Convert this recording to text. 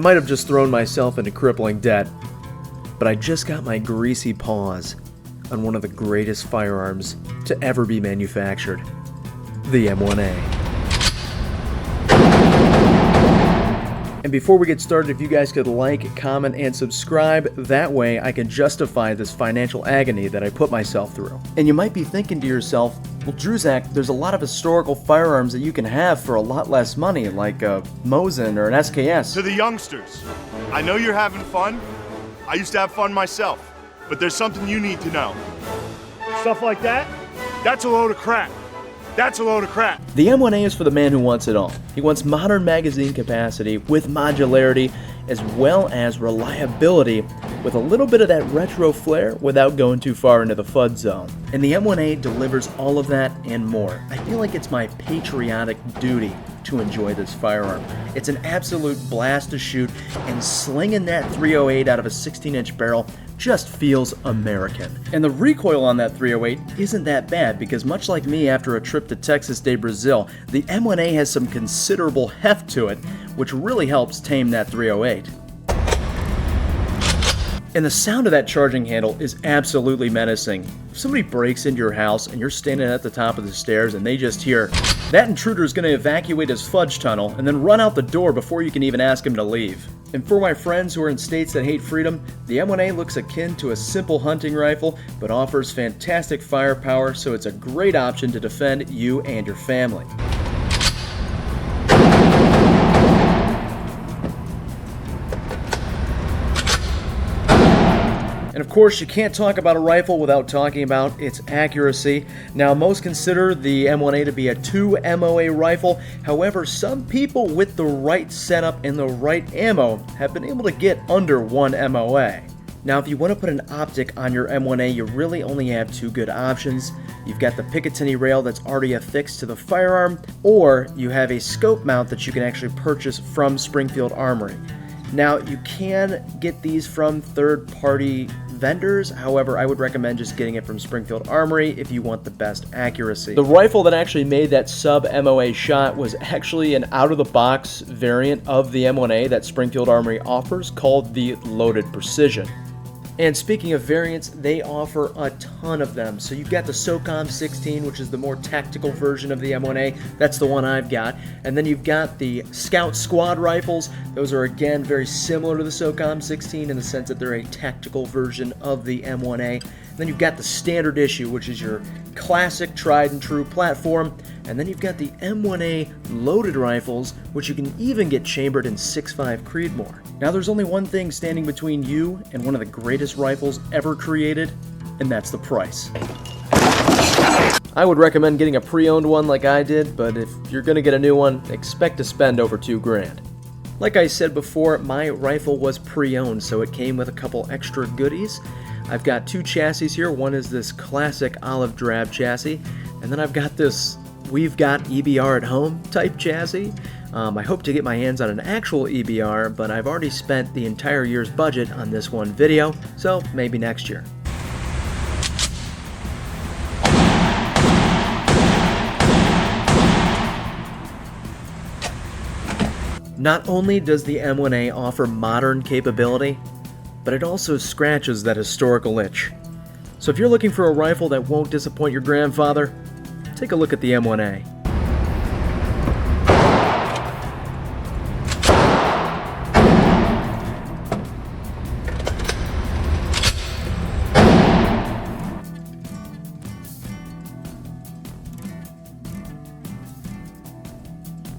might have just thrown myself into crippling debt, but I just got my greasy paws on one of the greatest firearms to ever be manufactured, the M1A. And before we get started, if you guys could like, comment, and subscribe, that way I can justify this financial agony that I put myself through. And you might be thinking to yourself, well, Drewzak, there's a lot of historical firearms that you can have for a lot less money, like a Mosin or an SKS. To the youngsters, I know you're having fun. I used to have fun myself, but there's something you need to know. Stuff like that, that's a load of crap. That's a load of crap. The M1A is for the man who wants it all. He wants modern magazine capacity with modularity, as well as reliability with a little bit of that retro flair without going too far into the FUD zone. And the M1A delivers all of that and more. I feel like it's my patriotic duty to enjoy this firearm. It's an absolute blast to shoot, and slinging that .308 out of a 16-inch barrel just feels American. And the recoil on that .308 isn't that bad, because much like me after a trip to Texas de Brazil, the M1A has some considerable heft to it, which really helps tame that .308. And the sound of that charging handle is absolutely menacing. If somebody breaks into your house and you're standing at the top of the stairs and they just hear, that intruder is going to evacuate his fudge tunnel and then run out the door before you can even ask him to leave. And for my friends who are in states that hate freedom, the M1A looks akin to a simple hunting rifle, but offers fantastic firepower, so it's a great option to defend you and your family. And of course, you can't talk about a rifle without talking about its accuracy. Now, most consider the M1A to be a 2 MOA rifle. However, some people with the right setup and the right ammo have been able to get under 1 MOA. Now, if you want to put an optic on your M1A, you really only have two good options. You've got the Picatinny rail that's already affixed to the firearm, or you have a scope mount that you can actually purchase from Springfield Armory. Now, you can get these from third-party vendors, however, I would recommend just getting it from Springfield Armory if you want the best accuracy. The rifle that actually made that sub-MOA shot was actually an out-of-the-box variant of the M1A that Springfield Armory offers called the Loaded Precision. And speaking of variants, they offer a ton of them. So you've got the SOCOM 16, which is the more tactical version of the M1A. That's the one I've got. And then you've got the Scout Squad rifles. Those are, again, very similar to the SOCOM 16 in the sense that they're a tactical version of the M1A. And then you've got the standard issue, which is your classic tried and true platform. And then you've got the M1A loaded rifles, which you can even get chambered in 6.5 Creedmoor. Now, there's only one thing standing between you and one of the greatest rifles ever created, and that's the price. I would recommend getting a pre-owned one like I did, but if you're gonna get a new one, expect to spend over $2 grand. Like I said before, my rifle was pre-owned, so it came with a couple extra goodies. I've got two chassis here. One is this classic olive drab chassis, and then I've got this "we've got EBR at home" type chassis. I hope to get my hands on an actual EBR, but I've already spent the entire year's budget on this one video, so maybe next year. Not only does the M1A offer modern capability, but it also scratches that historical itch. So if you're looking for a rifle that won't disappoint your grandfather, take a look at the M1A.